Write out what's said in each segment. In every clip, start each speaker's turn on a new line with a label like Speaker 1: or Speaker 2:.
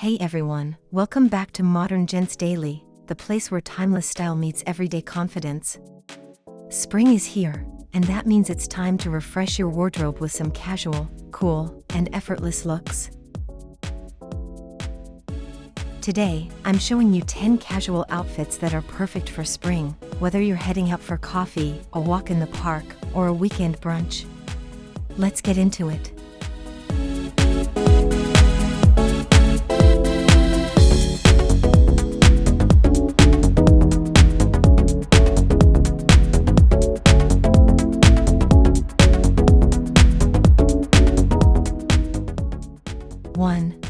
Speaker 1: Hey everyone, welcome back to Modern Gents Daily, the place where timeless style meets everyday confidence. Spring is here, and that means it's time to refresh your wardrobe with some casual, cool, and effortless looks. Today, I'm showing you 10 casual outfits that are perfect for spring, whether you're heading out for coffee, a walk in the park, or a weekend brunch. Let's get into it.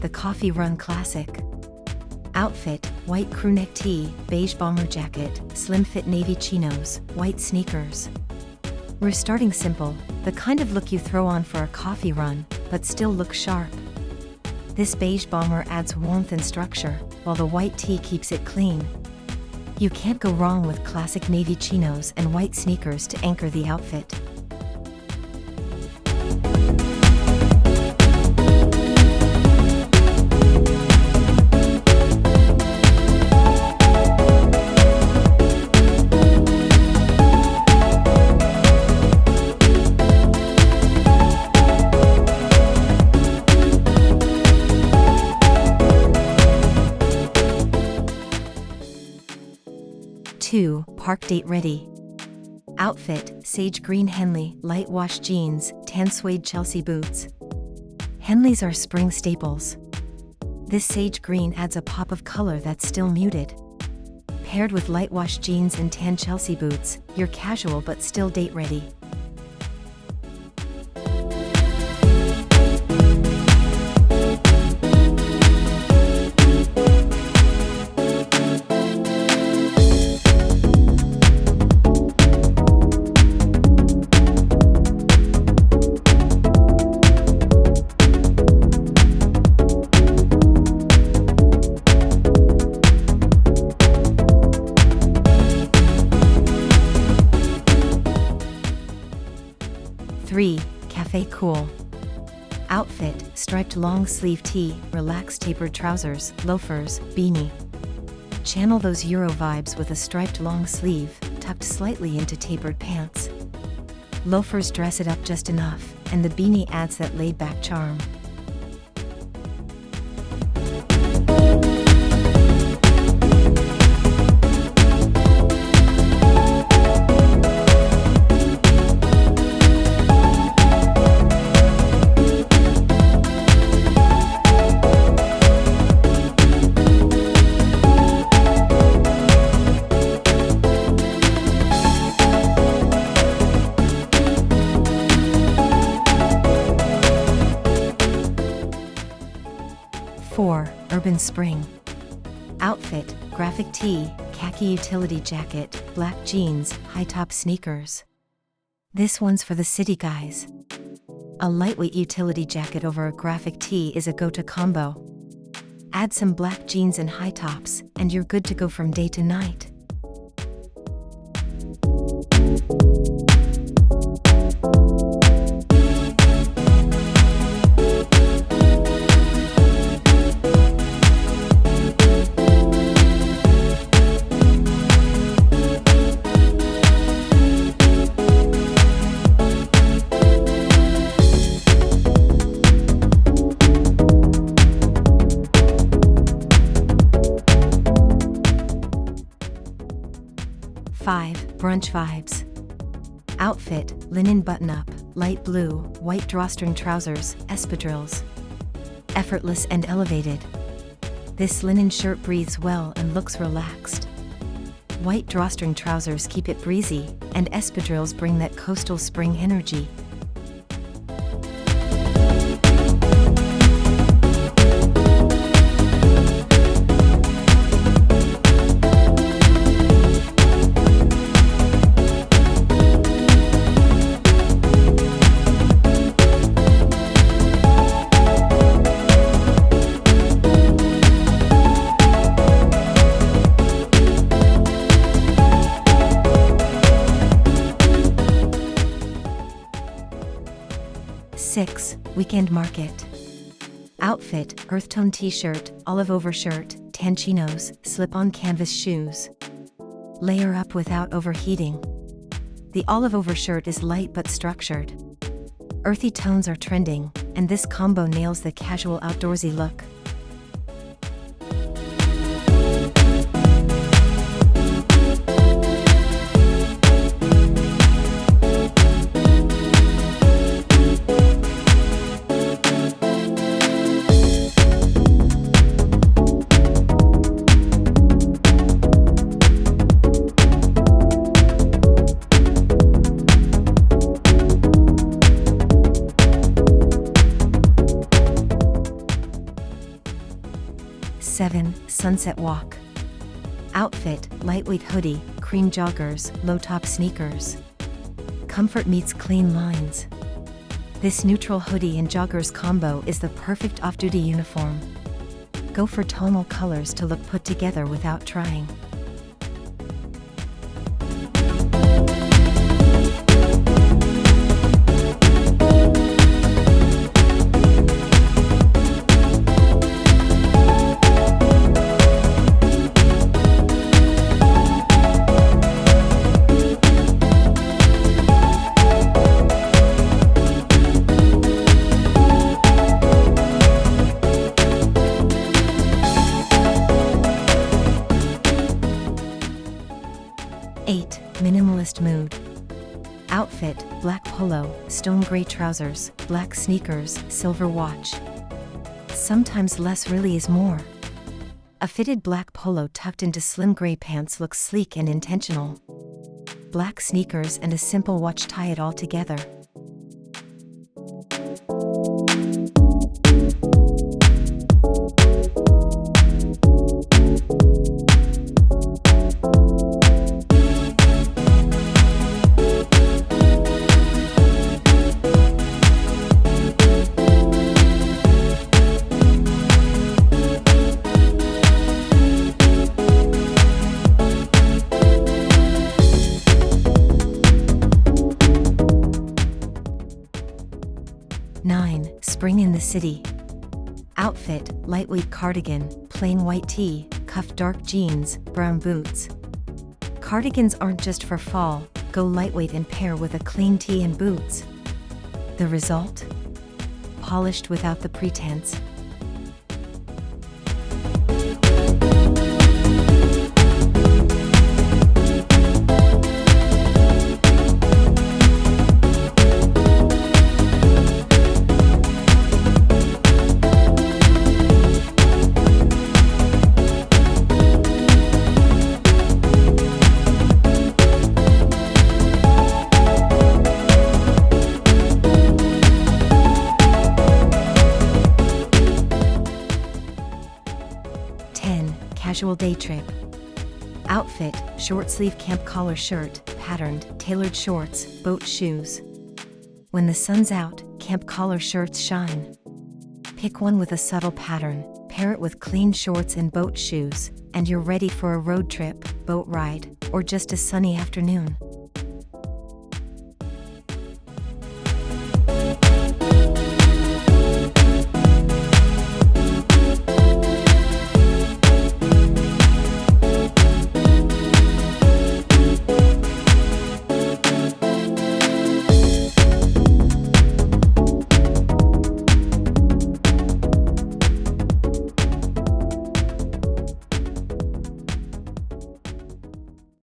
Speaker 1: The Coffee Run Classic. Outfit: white crewneck tee, beige bomber jacket, slim fit navy chinos, white sneakers. We're starting simple, the kind of look you throw on for a coffee run, but still look sharp. This beige bomber adds warmth and structure, while the white tee keeps it clean. You can't go wrong with classic navy chinos and white sneakers to anchor the outfit. Park date ready. Outfit: sage green Henley, light wash jeans, tan suede Chelsea boots. Henleys are spring staples. This sage green adds a pop of color that's still muted. Paired with light wash jeans and tan Chelsea boots, you're casual but still date ready. Cafe Cool. Outfit: striped long sleeve tee, relaxed tapered trousers, loafers, beanie. Channel those Euro vibes with a striped long sleeve, tucked slightly into tapered pants. Loafers dress it up just enough, and the beanie adds that laid-back charm. Urban Spring. Outfit: graphic tee, khaki utility jacket, black jeans, high-top sneakers. This one's for the city guys. A lightweight utility jacket over a graphic tee is a go-to combo. Add some black jeans and high tops, and you're good to go from day to night. Brunch vibes. Outfit: linen button-up, light blue, white drawstring trousers, espadrilles. Effortless and elevated. This linen shirt breathes well and looks relaxed. White drawstring trousers keep it breezy, and espadrilles bring that coastal spring energy. Weekend market. Outfit, earth tone t-shirt, olive overshirt, tan chinos, slip-on canvas shoes. Layer up without overheating. The olive overshirt is light but structured. Earthy tones are trending, and this combo nails the casual outdoorsy look. Sunset walk. Outfit, lightweight hoodie, cream joggers, low-top sneakers. Comfort meets clean lines. This neutral hoodie and joggers combo is the perfect off-duty uniform. Go for tonal colors to look put together without trying. Minimalist mood. Outfit, black polo, stone gray trousers, black sneakers, silver watch. Sometimes less really is more. A fitted black polo tucked into slim gray pants looks sleek and intentional. Black sneakers and a simple watch tie it all together. Spring in the city. Outfit, lightweight cardigan, plain white tee, cuffed dark jeans, brown boots. Cardigans aren't just for fall, go lightweight and pair with a clean tee and boots. The result? Polished without the pretense. Casual day trip. Outfit, short sleeve camp collar shirt, patterned, tailored shorts, boat shoes. When the sun's out, camp collar shirts shine. Pick one with a subtle pattern, pair it with clean shorts and boat shoes, and you're ready for a road trip, boat ride, or just a sunny afternoon.